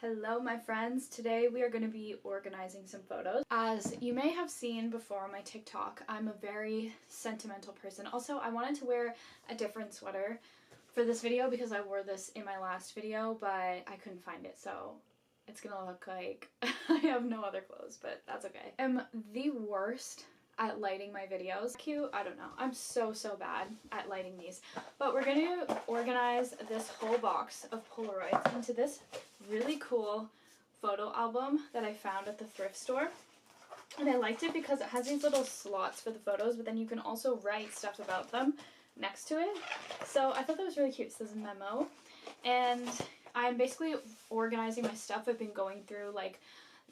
Hello my friends, today we are going to be organizing some photos. As you may have seen before on my TikTok, I'm a very sentimental person. Also, I wanted to wear a different sweater for this video because I wore this in my last video, but I couldn't find it, so it's gonna look like I have no other clothes, but that's okay. I'm the worst at lighting my videos. Cute? I don't know. I'm so bad at lighting these. But we're going to organize this whole box of Polaroids into this really cool photo album that I found at the thrift store. And I liked it because it has these little slots for the photos, but then you can also write stuff about them next to it. So I thought that was really cute. So this is a memo. And I'm basically organizing my stuff. I've been going through like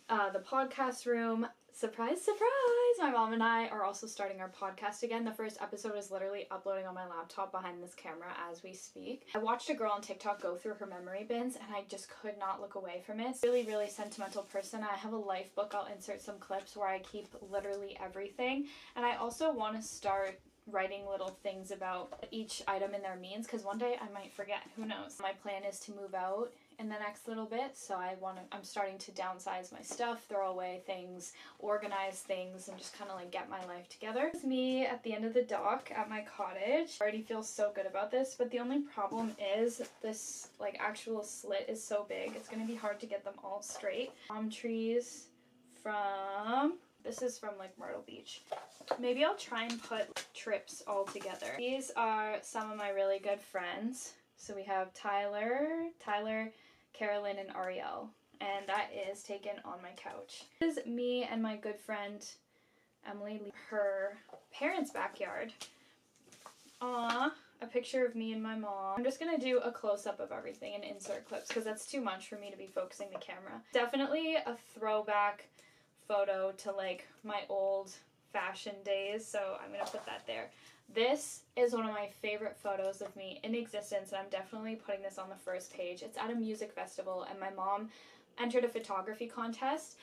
the podcast room. Surprise, surprise! My mom and I are also starting our podcast again. The first episode is literally uploading on my laptop behind this camera as we speak. I watched a girl on TikTok go through her memory bins and I just could not look away from it. Really sentimental person. I have a life book. I'll insert some clips where I keep literally everything. And I also want to start writing little things about each item and their means because one day I might forget. Who knows? My plan is to move out in the next little bit, so I'm starting to downsize my stuff, throw away things, organize things, and just kind of like get my life together. It's me at the end of the dock at my cottage. I already feel so good about this, but the only problem is this like actual slit is so big. It's gonna be hard to get them all straight. Palm trees this is from like Myrtle Beach. Maybe I'll try and put trips all together. These are some of my really good friends. So we have Tyler, Carolyn, and Ariel. And that is taken on my couch. This is me and my good friend Emily, her parents' backyard. Aww, a picture of me and my mom. I'm just gonna do a close-up of everything and insert clips because that's too much for me to be focusing the camera. Definitely a throwback photo to like my old fashion days, so I'm gonna put that there. This is one of my favorite photos of me in existence, and I'm definitely putting this on the first page. It's at a music festival, and my mom entered a photography contest,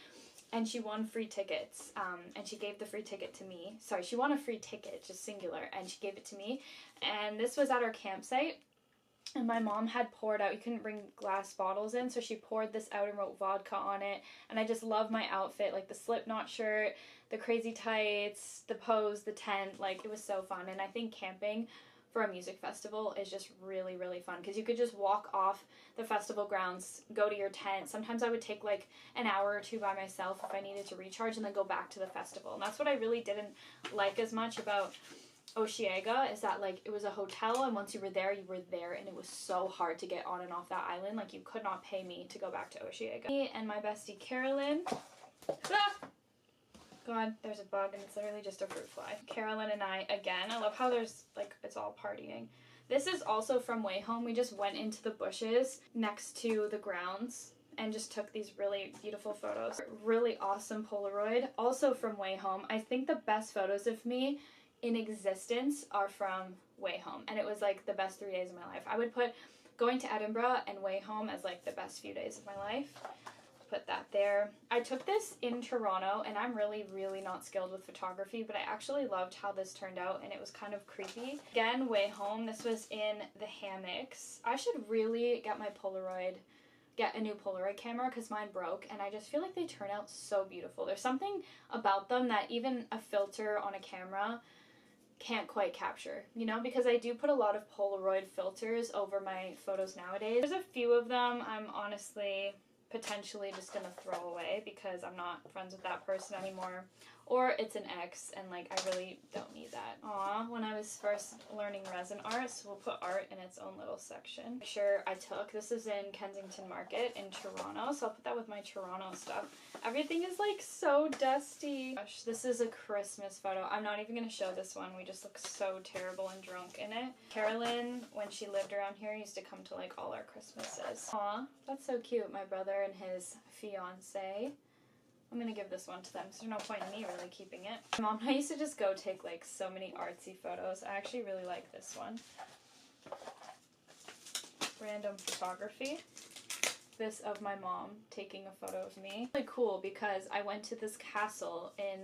and she won free tickets, and she gave the free ticket to me. Sorry, she won a free ticket, just singular, and she gave it to me, and this was at our campsite. And my mom had poured out, you couldn't bring glass bottles in, so she poured this out and wrote vodka on it. And I just love my outfit, like the Slipknot shirt, the crazy tights, the pose, the tent, like it was so fun. And I think camping for a music festival is just really fun because you could just walk off the festival grounds, go to your tent. Sometimes I would take like an hour or two by myself if I needed to recharge and then go back to the festival. And that's what I really didn't like as much about Osheaga, is that like it was a hotel and once you were there and it was so hard to get on and off that island. Like you could not pay me to go back to Osheaga. Me and my bestie Carolyn. God, there's a bug and it's literally just a fruit fly. Carolyn and I again. I love how there's like it's all partying. This is also from Way Home. We just went into the bushes next to the grounds and just took these really beautiful photos. Really awesome Polaroid. Also from Way Home. I think the best photos of me in existence are from Way Home, and it was like the best 3 days of my life. I would put going to Edinburgh and Way Home as like the best few days of my life. Put that there. I took this in Toronto, and I'm really not skilled with photography, but I actually loved how this turned out, and it was kind of creepy. Again, Way Home. This was in the hammocks. I should really get a new Polaroid camera because mine broke, and I just feel like they turn out so beautiful. There's something about them that even a filter on a camera can't quite capture, you know, because I do put a lot of Polaroid filters over my photos nowadays. There's a few of them I'm honestly potentially just gonna throw away because I'm not friends with that person anymore, or it's an ex and like I really don't need that. Aw, when I was first learning resin art, so we'll put art in its own little section. Sure, I took this is in Kensington Market in Toronto, so I'll put that with my Toronto stuff. Everything is like so dusty. Gosh, this is a Christmas photo. I'm not even gonna show this one. We just look so terrible and drunk in it. Carolyn, when she lived around here, used to come to like all our Christmases. Aw, that's so cute. My brother and his fiance. I'm gonna give this one to them, so there's no point in me really keeping it. My mom and I used to just go take like so many artsy photos. I actually really like this one. Random photography. This of my mom taking a photo of me. Really cool because I went to this castle in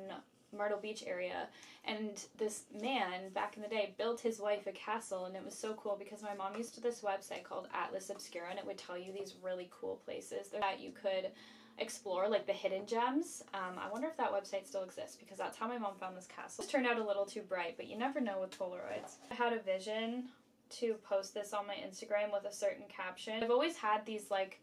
Myrtle Beach area, and this man back in the day built his wife a castle, and it was so cool because my mom used this website called Atlas Obscura, and it would tell you these really cool places that you could explore, like the hidden gems. I wonder if that website still exists, because that's how my mom found this castle. It turned out a little too bright, but you never know with Polaroids. I had a vision to post this on my Instagram with a certain caption. I've always had these like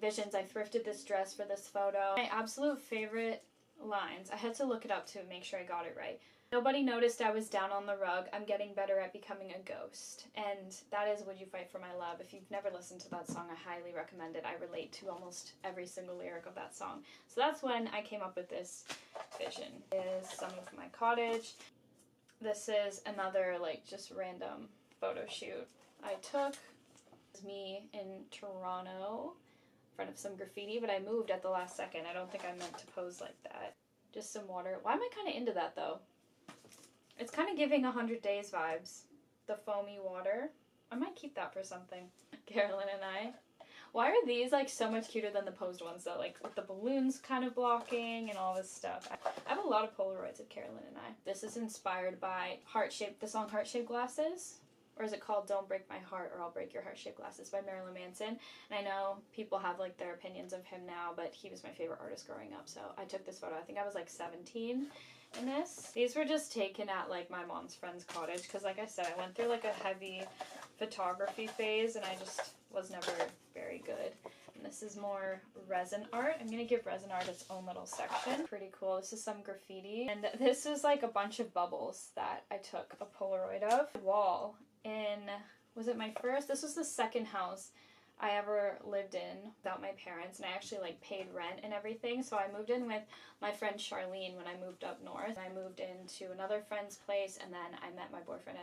visions. I thrifted this dress for this photo. My absolute favorite lines, I had to look it up to make sure I got it right. Nobody noticed I was down on the rug. I'm getting better at becoming a ghost. And that is Would You Fight for My Love. If you've never listened to that song, I highly recommend it. I relate to almost every single lyric of that song. So that's when I came up with this vision. This is some of my cottage. This is another like just random photo shoot I took. This is me in Toronto in front of some graffiti, but I moved at the last second. I don't think I meant to pose like that. Just some water. Why am I kind of into that though? It's kind of giving 100 Days vibes. The foamy water. I might keep that for something. Carolyn and I. Why are these like so much cuter than the posed ones though? Like with the balloons kind of blocking and all this stuff. I have a lot of Polaroids of Carolyn and I. This is inspired by the song Heart-Shaped Glasses. Or is it called Don't Break My Heart or I'll Break Your Heart-Shaped Glasses by Marilyn Manson. And I know people have like their opinions of him now, but he was my favorite artist growing up. So I took this photo. I think I was like 17 in this. These were just taken at like my mom's friend's cottage because like I said, I went through like a heavy photography phase and I just was never very good. And this is more resin art. I'm going to give resin art its own little section. Pretty cool. This is some graffiti. And this is like a bunch of bubbles that I took a Polaroid of. Wall. Was it my first? This was the second house I ever lived in without my parents, and I actually like paid rent and everything. So I moved in with my friend Charlene when I moved up north. I moved into another friend's place, and then I met my boyfriend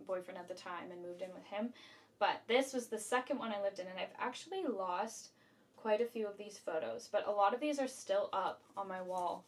boyfriend at the time and moved in with him. But this was the second one I lived in, and I've actually lost quite a few of these photos, but a lot of these are still up on my wall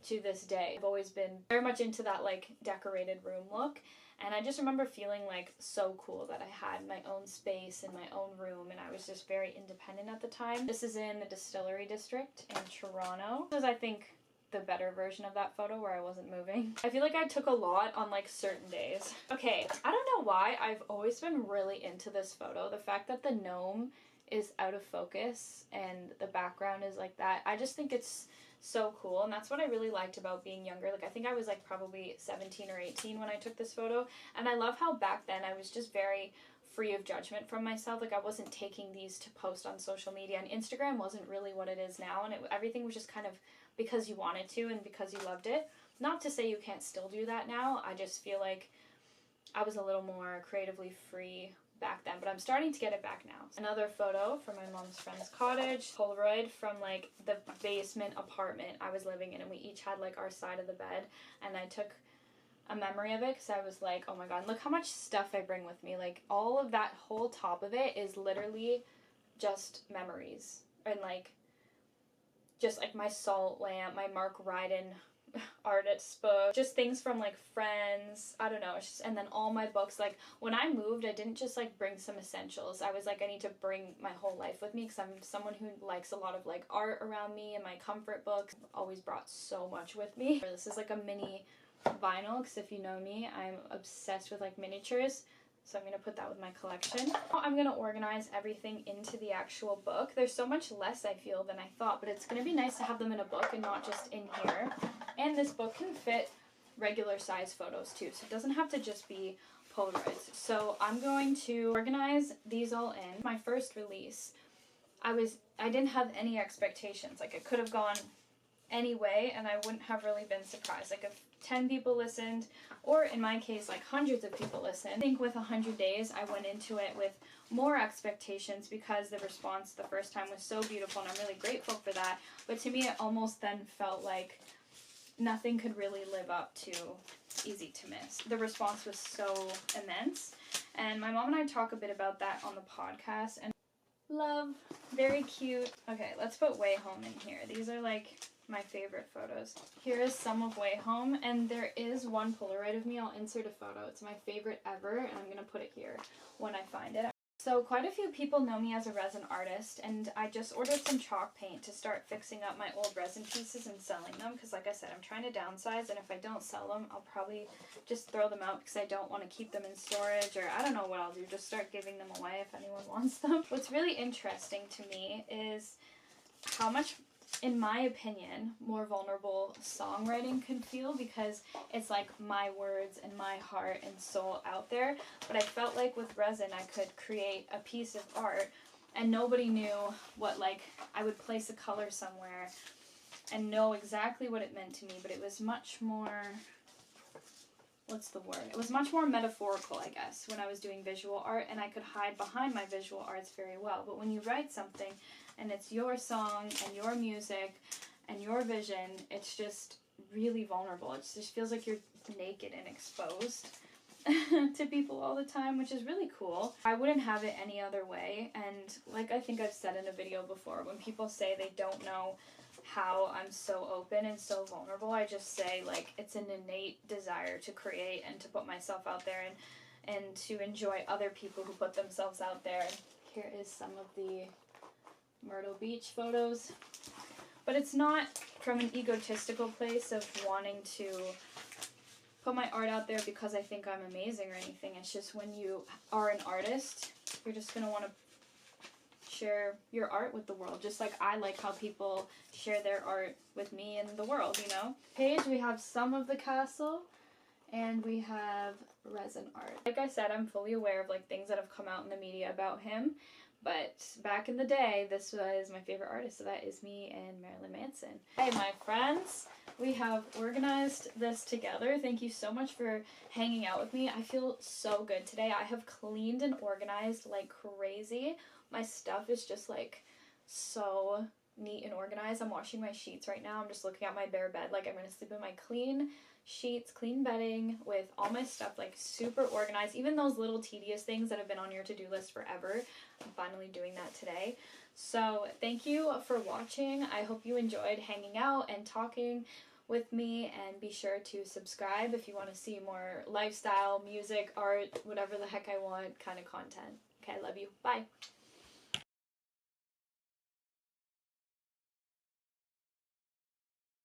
to this day. I've always been very much into that like decorated room look. And I just remember feeling like so cool that I had my own space in my own room, and I was just very independent at the time. This is in the Distillery District in Toronto. This is, I think, the better version of that photo where I wasn't moving. I feel like I took a lot on like certain days. Okay, I don't know why I've always been really into this photo. The fact that the gnome is out of focus and the background is like that. I just think it's so cool, and that's what I really liked about being younger. Like I think I was like probably 17 or 18 when I took this photo, and I love how back then I was just very free of judgment from myself. Like I wasn't taking these to post on social media, and Instagram wasn't really what it is now, and everything was just kind of because you wanted to and because you loved it. Not to say you can't still do that now. I just feel like I was a little more creatively free back then, but I'm starting to get it back now. Another photo from my mom's friend's cottage, Polaroid from like the basement apartment I was living in, and we each had like our side of the bed, and I took a memory of it because I was like, oh my god, look how much stuff I bring with me. Like all of that whole top of it is literally just memories, and like just like my salt lamp, my Mark Ryden artist book, just things from like friends, I don't know, it's just, and then all my books. Like when I moved, I didn't just like bring some essentials. I was like, I need to bring my whole life with me because I'm someone who likes a lot of like art around me, and my comfort books always brought so much with me. This is like a mini vinyl because if you know me, I'm obsessed with like miniatures. So I'm going to put that with my collection. I'm going to organize everything into the actual book. There's so much less, I feel, than I thought, but it's going to be nice to have them in a book and not just in here. And this book can fit regular size photos too, so it doesn't have to just be Polaroids. So I'm going to organize these all in. My first release, I didn't have any expectations. Like it could have gone any way and I wouldn't have really been surprised. Like if 10 people listened, or in my case like hundreds of people listened. I think with 100 Days I went into it with more expectations because the response the first time was so beautiful, and I'm really grateful for that. But to me it almost then felt like nothing could really live up to Easy to Miss. The response was so immense, and my mom and I talk a bit about that on the podcast. And love, very cute. Okay, let's put Way Home in here. These are like my favorite photos. Here is some of Way Home, and there is one Polaroid of me. I'll insert a photo. It's my favorite ever, and I'm gonna put it here when I find it. So quite a few people know me as a resin artist, and I just ordered some chalk paint to start fixing up my old resin pieces and selling them, because like I said, I'm trying to downsize, and if I don't sell them, I'll probably just throw them out because I don't want to keep them in storage, or I don't know what I'll do, just start giving them away if anyone wants them. What's really interesting to me is how much, in my opinion, more vulnerable songwriting can feel, because it's like my words and my heart and soul out there. But I felt like with resin I could create a piece of art and nobody knew what, like, I would place a color somewhere and know exactly what it meant to me, but it was much more, what's the word? It was much more metaphorical, I guess, when I was doing visual art, and I could hide behind my visual arts very well. But when you write something and it's your song and your music and your vision, it's just really vulnerable. It just feels like you're naked and exposed to people all the time, which is really cool. I wouldn't have it any other way, and like I think I've said in a video before, when people say they don't know how I'm so open and so vulnerable, I just say, like, it's an innate desire to create and to put myself out there and to enjoy other people who put themselves out there. And here is some of the Myrtle Beach photos. But it's not from an egotistical place of wanting to put my art out there because I think I'm amazing or anything. It's just when you are an artist, you're just going to want to share your art with the world, just like I like how people share their art with me and the world, you know? Page, we have some of the castle, and we have resin art. Like I said, I'm fully aware of like things that have come out in the media about him, but back in the day, this was my favorite artist, so that is me and Marilyn Manson. Hey, my friends, we have organized this together. Thank you so much for hanging out with me. I feel so good today. I have cleaned and organized like crazy. My stuff is just like so neat and organized. I'm washing my sheets right now. I'm just looking at my bare bed like I'm gonna sleep in my clean sheets, clean bedding, with all my stuff like super organized. Even those little tedious things that have been on your to-do list forever, I'm finally doing that today. So thank you for watching. I hope you enjoyed hanging out and talking with me, and be sure to subscribe if you want to see more lifestyle, music, art, whatever the heck I want kind of content. Okay, I love you. Bye.